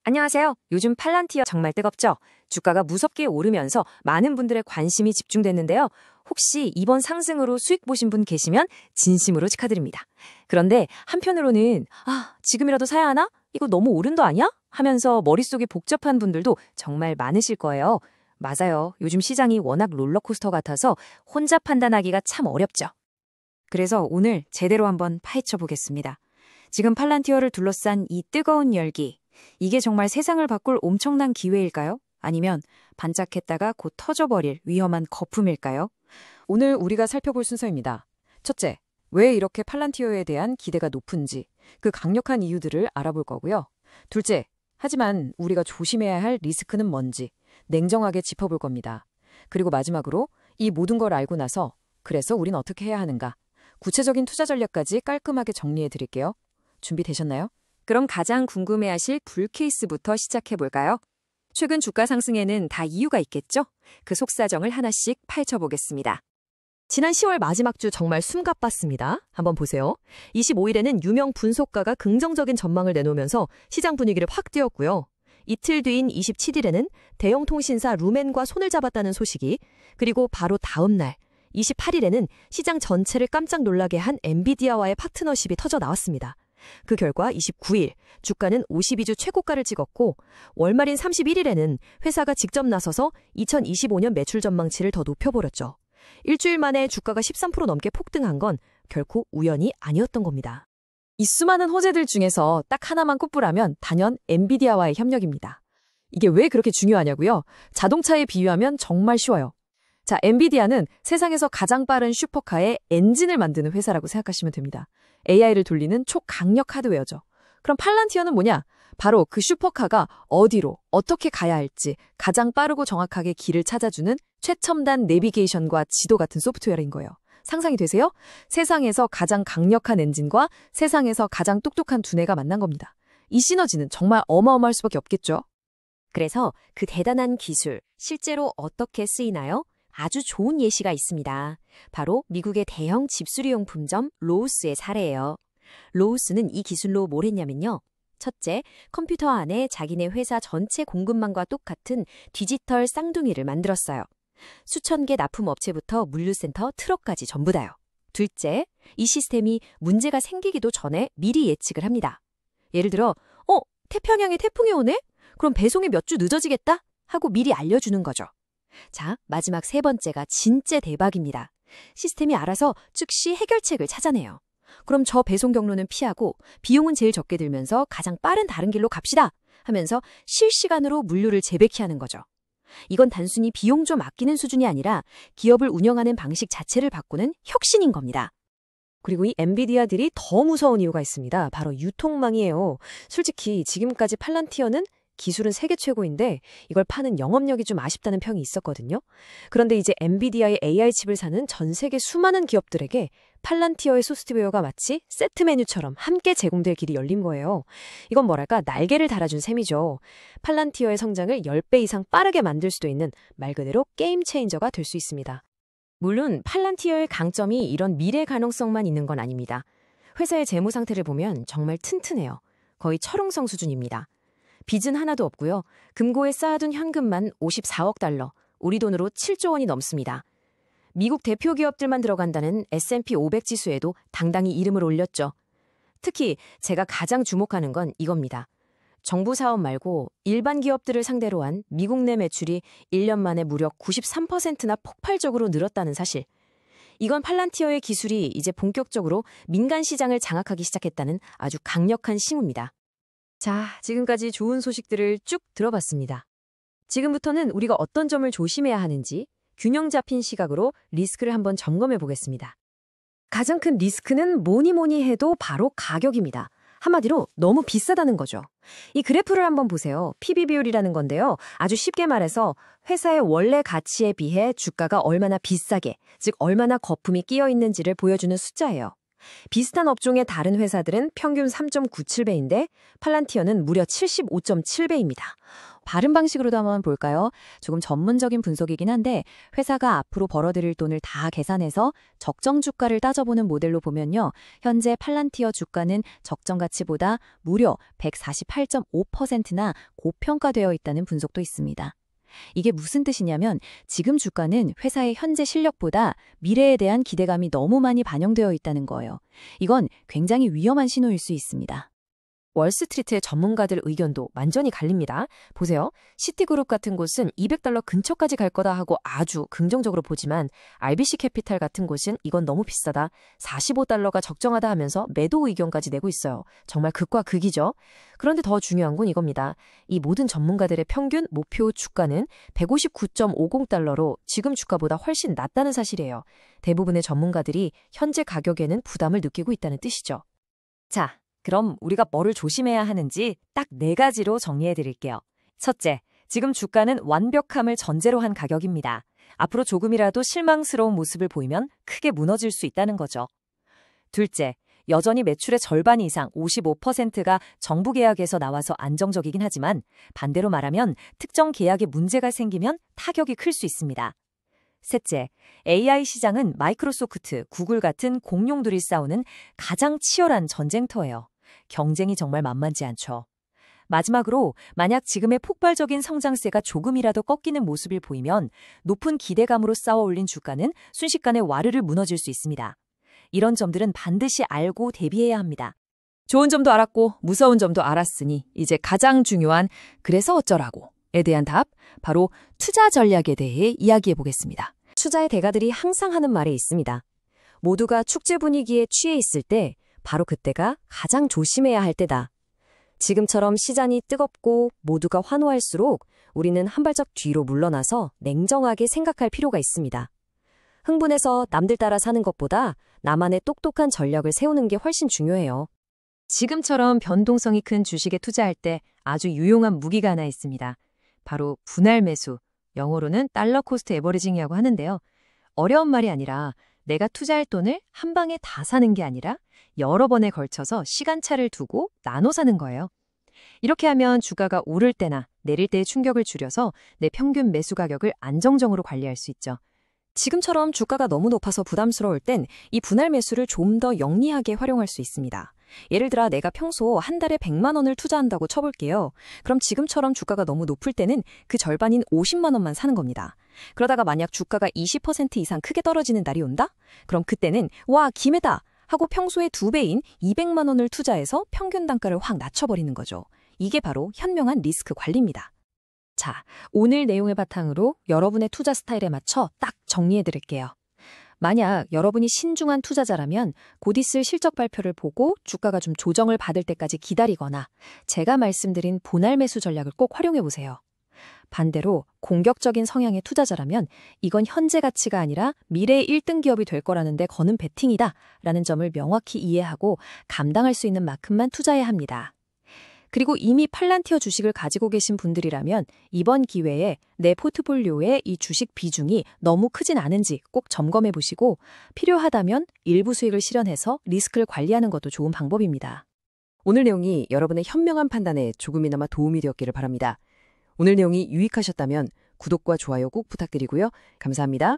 안녕하세요. 요즘 팔란티어 정말 뜨겁죠? 주가가 무섭게 오르면서 많은 분들의 관심이 집중됐는데요. 혹시 이번 상승으로 수익 보신 분 계시면 진심으로 축하드립니다. 그런데 한편으로는 지금이라도 사야 하나? 이거 너무 오른 거 아니야? 하면서 머릿속에 복잡한 분들도 정말 많으실 거예요. 맞아요. 요즘 시장이 워낙 롤러코스터 같아서 혼자 판단하기가 참 어렵죠. 그래서 오늘 제대로 한번 파헤쳐 보겠습니다. 지금 팔란티어를 둘러싼 이 뜨거운 열기, 이게 정말 세상을 바꿀 엄청난 기회일까요? 아니면 반짝했다가 곧 터져버릴 위험한 거품일까요? 오늘 우리가 살펴볼 순서입니다. 첫째, 왜 이렇게 팔란티어에 대한 기대가 높은지, 그 강력한 이유들을 알아볼 거고요. 둘째, 하지만 우리가 조심해야 할 리스크는 뭔지 냉정하게 짚어볼 겁니다. 그리고 마지막으로 이 모든 걸 알고 나서 그래서 우린 어떻게 해야 하는가? 구체적인 투자 전략까지 깔끔하게 정리해 드릴게요. 준비되셨나요? 그럼 가장 궁금해하실 불 케이스부터 시작해볼까요? 최근 주가 상승에는 다 이유가 있겠죠? 그 속사정을 하나씩 파헤쳐보겠습니다. 지난 10월 마지막 주 정말 숨가빴습니다. 한번 보세요. 25일에는 유명 분석가가 긍정적인 전망을 내놓으면서 시장 분위기를 확 띄웠고요. 이틀 뒤인 27일에는 대형 통신사 루멘과 손을 잡았다는 소식이, 그리고 바로 다음 날 28일에는 시장 전체를 깜짝 놀라게 한 엔비디아와의 파트너십이 터져 나왔습니다. 그 결과 29일 주가는 52주 최고가를 찍었고, 월말인 31일에는 회사가 직접 나서서 2025년 매출 전망치를 더 높여버렸죠. 일주일 만에 주가가 13% 넘게 폭등한 건 결코 우연이 아니었던 겁니다. 이 수많은 호재들 중에서 딱 하나만 꼽으라면 단연 엔비디아와의 협력입니다. 이게 왜 그렇게 중요하냐고요? 자동차에 비유하면 정말 쉬워요. 자, 엔비디아는 세상에서 가장 빠른 슈퍼카의 엔진을 만드는 회사라고 생각하시면 됩니다. AI를 돌리는 초강력 하드웨어죠. 그럼 팔란티어는 뭐냐? 바로 그 슈퍼카가 어디로, 어떻게 가야 할지 가장 빠르고 정확하게 길을 찾아주는 최첨단 내비게이션과 지도 같은 소프트웨어인 거예요. 상상이 되세요? 세상에서 가장 강력한 엔진과 세상에서 가장 똑똑한 두뇌가 만난 겁니다. 이 시너지는 정말 어마어마할 수밖에 없겠죠? 그래서 그 대단한 기술, 실제로 어떻게 쓰이나요? 아주 좋은 예시가 있습니다. 바로 미국의 대형 집수리용품점 로우스의 사례예요. 로우스는 이 기술로 뭘 했냐면요. 첫째, 컴퓨터 안에 자기네 회사 전체 공급망과 똑같은 디지털 쌍둥이를 만들었어요. 수천 개 납품업체부터 물류센터, 트럭까지 전부 다요. 둘째, 이 시스템이 문제가 생기기도 전에 미리 예측을 합니다. 예를 들어, 태평양에 태풍이 오네? 그럼 배송이 몇 주 늦어지겠다? 하고 미리 알려주는 거죠. 자, 마지막 세 번째가 진짜 대박입니다. 시스템이 알아서 즉시 해결책을 찾아내요. 그럼 저 배송 경로는 피하고 비용은 제일 적게 들면서 가장 빠른 다른 길로 갑시다 하면서 실시간으로 물류를 재배치 하는 거죠. 이건 단순히 비용 좀 아끼는 수준이 아니라 기업을 운영하는 방식 자체를 바꾸는 혁신인 겁니다. 그리고 이 엔비디아들이 더 무서운 이유가 있습니다. 바로 유통망이에요. 솔직히 지금까지 팔란티어는 기술은 세계 최고인데 이걸 파는 영업력이 좀 아쉽다는 평이 있었거든요. 그런데 이제 엔비디아의 AI 칩을 사는 전 세계 수많은 기업들에게 팔란티어의 소프트웨어가 마치 세트 메뉴처럼 함께 제공될 길이 열린 거예요. 이건 뭐랄까, 날개를 달아준 셈이죠. 팔란티어의 성장을 10배 이상 빠르게 만들 수도 있는 말 그대로 게임 체인저가 될 수 있습니다. 물론 팔란티어의 강점이 이런 미래 가능성만 있는 건 아닙니다. 회사의 재무 상태를 보면 정말 튼튼해요. 거의 철옹성 수준입니다. 빚은 하나도 없고요. 금고에 쌓아둔 현금만 54억 달러, 우리 돈으로 7조 원이 넘습니다. 미국 대표 기업들만 들어간다는 S&P 500 지수에도 당당히 이름을 올렸죠. 특히 제가 가장 주목하는 건 이겁니다. 정부 사업 말고 일반 기업들을 상대로 한 미국 내 매출이 1년 만에 무려 93%나 폭발적으로 늘었다는 사실. 이건 팔란티어의 기술이 이제 본격적으로 민간 시장을 장악하기 시작했다는 아주 강력한 징후입니다. 자, 지금까지 좋은 소식들을 쭉 들어봤습니다. 지금부터는 우리가 어떤 점을 조심해야 하는지 균형 잡힌 시각으로 리스크를 한번 점검해 보겠습니다. 가장 큰 리스크는 뭐니 해도 바로 가격입니다. 한마디로 너무 비싸다는 거죠. 이 그래프를 한번 보세요. PB 비율이라는 건데요. 아주 쉽게 말해서 회사의 원래 가치에 비해 주가가 얼마나 비싸게, 즉 얼마나 거품이 끼어 있는지를 보여주는 숫자예요. 비슷한 업종의 다른 회사들은 평균 3.97배인데 팔란티어는 무려 75.7배입니다. 바른 방식으로도 한번 볼까요? 조금 전문적인 분석이긴 한데 회사가 앞으로 벌어들일 돈을 다 계산해서 적정 주가를 따져보는 모델로 보면요. 현재 팔란티어 주가는 적정 가치보다 무려 148.5%나 고평가되어 있다는 분석도 있습니다. 이게 무슨 뜻이냐면 지금 주가는 회사의 현재 실력보다 미래에 대한 기대감이 너무 많이 반영되어 있다는 거예요. 이건 굉장히 위험한 신호일 수 있습니다. 월스트리트의 전문가들 의견도 완전히 갈립니다. 보세요. 시티그룹 같은 곳은 $200 근처까지 갈 거다 하고 아주 긍정적으로 보지만 RBC 캐피탈 같은 곳은 이건 너무 비싸다. $45가 적정하다 하면서 매도 의견까지 내고 있어요. 정말 극과 극이죠. 그런데 더 중요한 건 이겁니다. 이 모든 전문가들의 평균 목표 주가는 $159.50로 지금 주가보다 훨씬 낮다는 사실이에요. 대부분의 전문가들이 현재 가격에는 부담을 느끼고 있다는 뜻이죠. 자, 그럼 우리가 뭐를 조심해야 하는지 딱 4가지로 정리해 드릴게요. 첫째, 지금 주가는 완벽함을 전제로 한 가격입니다. 앞으로 조금이라도 실망스러운 모습을 보이면 크게 무너질 수 있다는 거죠. 둘째, 여전히 매출의 절반 이상 55%가 정부 계약에서 나와서 안정적이긴 하지만 반대로 말하면 특정 계약에 문제가 생기면 타격이 클 수 있습니다. 셋째, AI 시장은 마이크로소프트, 구글 같은 공룡들이 싸우는 가장 치열한 전쟁터예요. 경쟁이 정말 만만치 않죠. 마지막으로 만약 지금의 폭발적인 성장세가 조금이라도 꺾이는 모습을 보이면 높은 기대감으로 쌓아 올린 주가는 순식간에 와르르 무너질 수 있습니다. 이런 점들은 반드시 알고 대비해야 합니다. 좋은 점도 알았고 무서운 점도 알았으니 이제 가장 중요한 그래서 어쩌라고에 대한 답, 바로 투자 전략에 대해 이야기해 보겠습니다. 투자의 대가들이 항상 하는 말이 있습니다. 모두가 축제 분위기에 취해 있을 때 바로 그때가 가장 조심해야 할 때다. 지금처럼 시장이 뜨겁고 모두가 환호할수록 우리는 한 발짝 뒤로 물러나서 냉정하게 생각할 필요가 있습니다. 흥분해서 남들 따라 사는 것보다 나만의 똑똑한 전략을 세우는 게 훨씬 중요해요. 지금처럼 변동성이 큰 주식에 투자할 때 아주 유용한 무기가 하나 있습니다. 바로 분할 매수, 영어로는 달러 코스트 에버리징이라고 하는데요. 어려운 말이 아니라 내가 투자할 돈을 한 방에 다 사는 게 아니라 여러 번에 걸쳐서 시간차를 두고 나눠 사는 거예요. 이렇게 하면 주가가 오를 때나 내릴 때의 충격을 줄여서 내 평균 매수 가격을 안정적으로 관리할 수 있죠. 지금처럼 주가가 너무 높아서 부담스러울 땐 이 분할 매수를 좀 더 영리하게 활용할 수 있습니다. 예를 들어 내가 평소 한 달에 100만 원을 투자한다고 쳐볼게요. 그럼 지금처럼 주가가 너무 높을 때는 그 절반인 50만 원만 사는 겁니다. 그러다가 만약 주가가 20% 이상 크게 떨어지는 날이 온다? 그럼 그때는 와, 기회다! 하고 평소의 2배인 200만 원을 투자해서 평균 단가를 확 낮춰버리는 거죠. 이게 바로 현명한 리스크 관리입니다. 자, 오늘 내용을 바탕으로 여러분의 투자 스타일에 맞춰 딱 정리해드릴게요. 만약 여러분이 신중한 투자자라면 곧 있을 실적 발표를 보고 주가가 좀 조정을 받을 때까지 기다리거나 제가 말씀드린 분할 매수 전략을 꼭 활용해보세요. 반대로 공격적인 성향의 투자자라면 이건 현재 가치가 아니라 미래의 1등 기업이 될 거라는 데 거는 베팅이다 라는 점을 명확히 이해하고 감당할 수 있는 만큼만 투자해야 합니다. 그리고 이미 팔란티어 주식을 가지고 계신 분들이라면 이번 기회에 내 포트폴리오에 이 주식 비중이 너무 크진 않은지 꼭 점검해 보시고 필요하다면 일부 수익을 실현해서 리스크를 관리하는 것도 좋은 방법입니다. 오늘 내용이 여러분의 현명한 판단에 조금이나마 도움이 되었기를 바랍니다. 오늘 내용이 유익하셨다면 구독과 좋아요 꼭 부탁드리고요. 감사합니다.